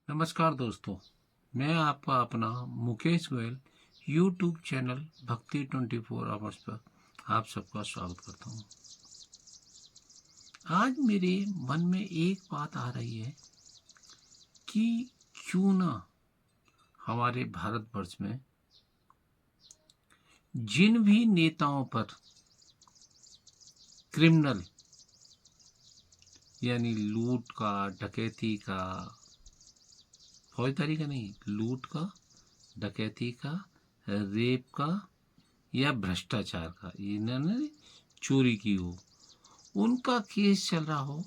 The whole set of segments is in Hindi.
नमस्कार दोस्तों, मैं आपका अपना मुकेश गोयल यूट्यूब चैनल भक्ति 24 आवर्स पर आप सबका स्वागत करता हूँ। आज मेरे मन में एक बात आ रही है कि क्यों ना हमारे भारतवर्ष में जिन भी नेताओं पर क्रिमिनल यानी लूट का, डकैती का, फौजदारी का नहीं, लूट का, डकैती का, रेप का या भ्रष्टाचार का, इन्होंने चोरी की हो, उनका केस चल रहा हो,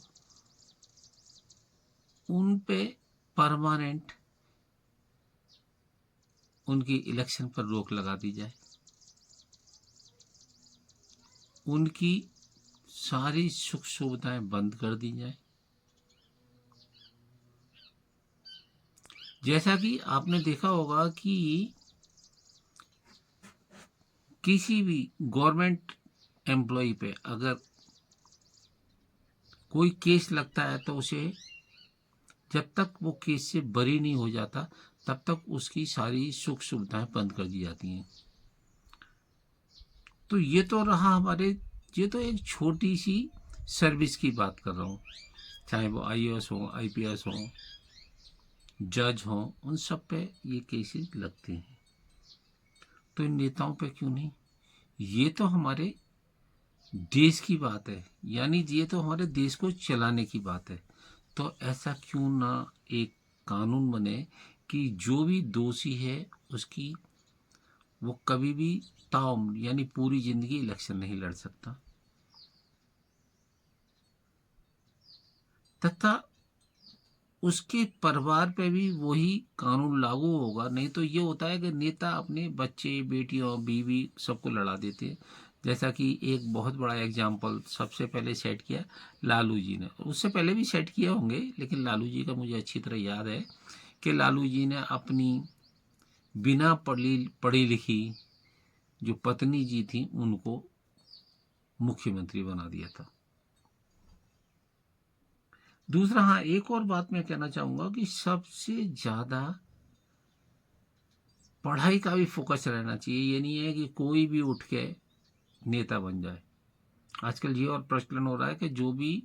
उन पे परमानेंट उनकी इलेक्शन पर रोक लगा दी जाए, उनकी सारी सुख सुविधाएं बंद कर दी जाए। जैसा कि आपने देखा होगा कि किसी भी गवर्नमेंट एम्प्लॉय पे अगर कोई केस लगता है तो उसे जब तक वो केस से बरी नहीं हो जाता तब तक उसकी सारी सुख सुविधाएं बंद कर दी जाती हैं। तो ये तो रहा हमारे, ये तो एक छोटी सी सर्विस की बात कर रहा हूँ, चाहे वो आईएएस हो, आईपीएस हो, जज हो, उन सब पे ये केसेस लगते हैं। तो इन नेताओं पे क्यों नहीं? ये तो हमारे देश की बात है, यानी ये तो हमारे देश को चलाने की बात है। तो ऐसा क्यों ना एक कानून बने कि जो भी दोषी है उसकी वो कभी भी ताउम्र यानी पूरी जिंदगी इलेक्शन नहीं लड़ सकता, तथा उसके परिवार पे भी वही कानून लागू होगा। नहीं तो ये होता है कि नेता अपने बच्चे, बेटियों, बीवी सबको लड़ा देते हैं। जैसा कि एक बहुत बड़ा एग्जाम्पल सबसे पहले सेट किया लालू जी ने, उससे पहले भी सेट किए होंगे लेकिन लालू जी का मुझे अच्छी तरह याद है कि लालू जी ने अपनी बिना पढ़ी लिखी जो पत्नी जी थी उनको मुख्यमंत्री बना दिया था। दूसरा, हाँ, एक और बात मैं कहना चाहूंगा कि सबसे ज्यादा पढ़ाई का भी फोकस रहना चाहिए। ये नहीं है कि कोई भी उठ के नेता बन जाए। आजकल ये और प्रचलन हो रहा है कि जो भी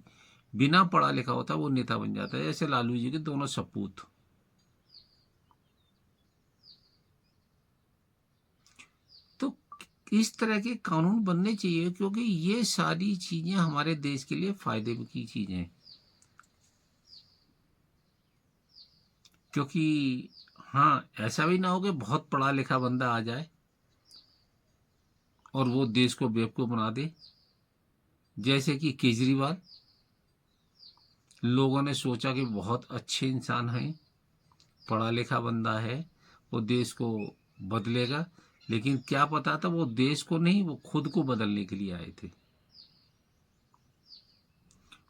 बिना पढ़ा लिखा होता है वो नेता बन जाता है, जैसे लालू जी के दोनों सपूत। तो इस तरह के कानून बनने चाहिए क्योंकि ये सारी चीजें हमारे देश के लिए फायदे की चीजें हैं। क्योंकि हाँ, ऐसा भी ना हो कि बहुत पढ़ा लिखा बंदा आ जाए और वो देश को बेवकूफ बना दे, जैसे कि केजरीवाल। लोगों ने सोचा कि बहुत अच्छे इंसान हैं, पढ़ा लिखा बंदा है, वो देश को बदलेगा, लेकिन क्या पता था वो देश को नहीं, वो खुद को बदलने के लिए आए थे।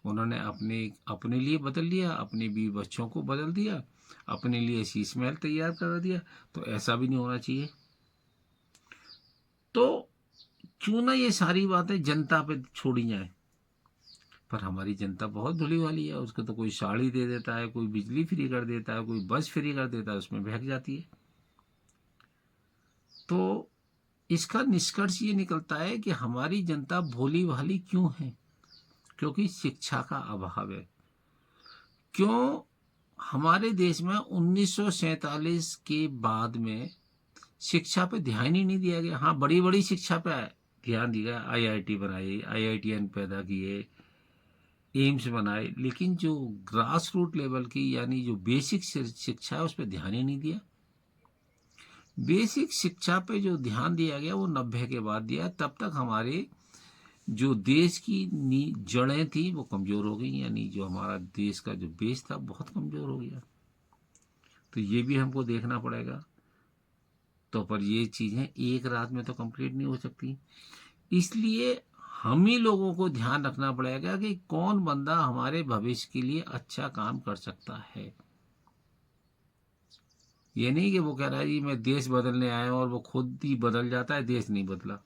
उन्होंने अपने अपने लिए बदल लिया, अपने बीवी बच्चों को बदल दिया, अपने लिए शीश महल तैयार कर दिया। तो ऐसा भी नहीं होना चाहिए। तो क्यों ना ये सारी बातें जनता पे छोड़ी जाए। पर हमारी जनता बहुत भली वाली है, उसको तो कोई साड़ी दे देता है, कोई बिजली फ्री कर देता है, कोई बस फ्री कर देता है, उसमें बहक जाती है। तो इसका निष्कर्ष ये निकलता है कि हमारी जनता भोली भाली क्यों है? क्योंकि शिक्षा का अभाव है। क्यों? हमारे देश में 1947 के बाद में शिक्षा पे ध्यान ही नहीं दिया गया। हाँ, बड़ी बड़ी शिक्षा पे ध्यान दिया गया, आईआईटी बनाई, आईआईटीएन पैदा किए, एम्स बनाए, लेकिन जो ग्रास रूट लेवल की यानी जो बेसिक शिक्षा है उस पर ध्यान ही नहीं दिया। बेसिक शिक्षा पे जो ध्यान दिया गया वो 90 के बाद दिया, तब तक हमारे जो देश की जड़ें थी वो कमजोर हो गई, यानी जो हमारा देश का जो बेस था बहुत कमजोर हो गया। तो ये भी हमको देखना पड़ेगा। तो पर ये चीजें एक रात में तो कंप्लीट नहीं हो सकती, इसलिए हम ही लोगों को ध्यान रखना पड़ेगा कि कौन बंदा हमारे भविष्य के लिए अच्छा काम कर सकता है। ये नहीं कि वो कह रहा है जी मैं देश बदलने आया हूं और वो खुद ही बदल जाता है, देश नहीं बदला।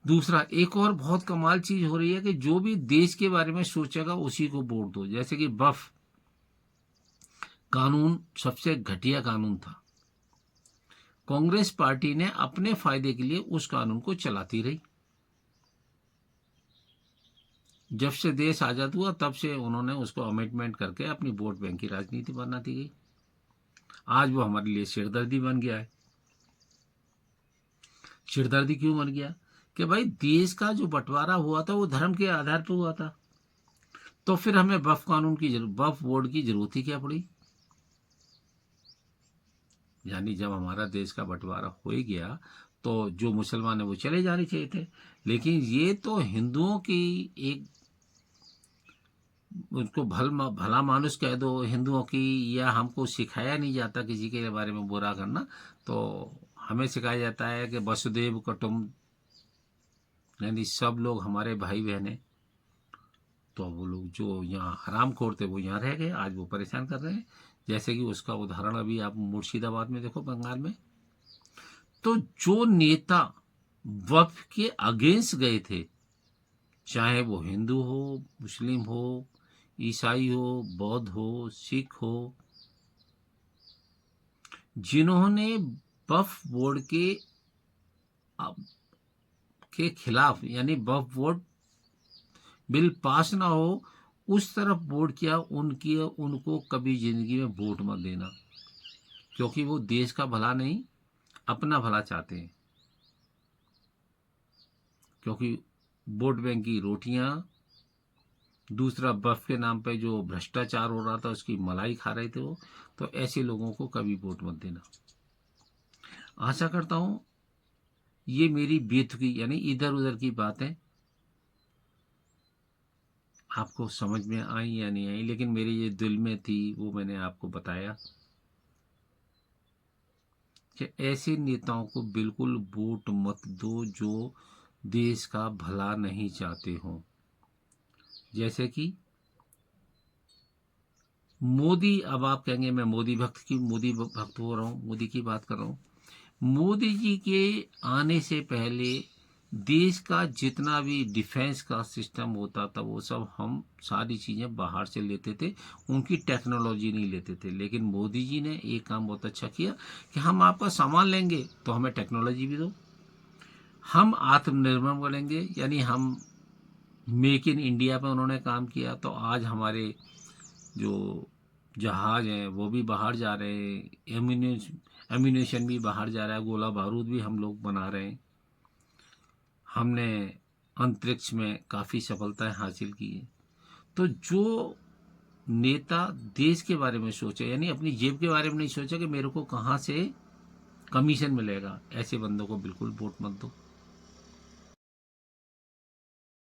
दूसरा, एक और बहुत कमाल चीज हो रही है कि जो भी देश के बारे में सोचेगा उसी को वोट दो। जैसे कि बफ कानून सबसे घटिया कानून था। कांग्रेस पार्टी ने अपने फायदे के लिए उस कानून को चलाती रही। जब से देश आजाद हुआ तब से उन्होंने उसको अमेंडमेंट करके अपनी वोट बैंक की राजनीति बनाती गई। आज वो हमारे लिए सिरदर्दी बन गया है। सिरदर्दी क्यों बन गया? कि भाई देश का जो बंटवारा हुआ था वो धर्म के आधार पर हुआ था, तो फिर हमें वक्फ कानून की वक्फ बोर्ड की जरूरत ही क्या पड़ी? यानी जब हमारा देश का बंटवारा हो ही गया तो जो मुसलमान है वो चले जाने चाहिए थे। लेकिन ये तो हिंदुओं की एक, उनको भला मानुस कह दो हिंदुओं की, या हमको सिखाया नहीं जाता किसी के बारे में बुरा करना। तो हमें सिखाया जाता है कि वसुदेव कुटुंब, यानी सब लोग हमारे भाई बहन हैं। तो वो लोग जो यहाँ हरामखोर थे वो यहाँ रह गए, आज वो परेशान कर रहे हैं। जैसे कि उसका उदाहरण अभी आप मुर्शिदाबाद में देखो, बंगाल में। तो जो नेता वक्फ के अगेंस्ट गए थे, चाहे वो हिंदू हो, मुस्लिम हो, ईसाई हो, बौद्ध हो, सिख हो, जिन्होंने वक्फ बोर्ड के खिलाफ, यानी वक्फ बोर्ड बिल पास ना हो उस तरफ वोट किया, उनको कभी जिंदगी में वोट मत देना, क्योंकि वो देश का भला नहीं अपना भला चाहते हैं। क्योंकि वोट बैंक की रोटियां, दूसरा वक्फ के नाम पे जो भ्रष्टाचार हो रहा था उसकी मलाई खा रहे थे वो। तो ऐसे लोगों को कभी वोट मत देना। आशा करता हूं ये मेरी बेतुकी यानी इधर उधर की बातें आपको समझ में आई या नहीं आई, लेकिन मेरे ये दिल में थी वो मैंने आपको बताया कि ऐसे नेताओं को बिल्कुल वोट मत दो जो देश का भला नहीं चाहते हो। जैसे कि मोदी, अब आप कहेंगे मैं मोदी भक्त हो रहा हूँ, मोदी की बात कर रहा हूँ। मोदी जी के आने से पहले देश का जितना भी डिफेंस का सिस्टम होता था वो सब हम सारी चीज़ें बाहर से लेते थे, उनकी टेक्नोलॉजी नहीं लेते थे। लेकिन मोदी जी ने एक काम बहुत अच्छा किया कि हम आपका सामान लेंगे तो हमें टेक्नोलॉजी भी दो, हम आत्मनिर्भर बनेंगे। यानी हम मेक इन इंडिया पे उन्होंने काम किया। तो आज हमारे जो जहाज हैं वो भी बाहर जा रहे हैं, एम्यूनेशन भी बाहर जा रहा है, गोला बारूद भी हम लोग बना रहे हैं। हमने अंतरिक्ष में काफ़ी सफलताएं हासिल की है। तो जो नेता देश के बारे में सोचे, यानी अपनी जेब के बारे में नहीं सोचा कि मेरे को कहाँ से कमीशन मिलेगा, ऐसे बंदों को बिल्कुल वोट मत दो।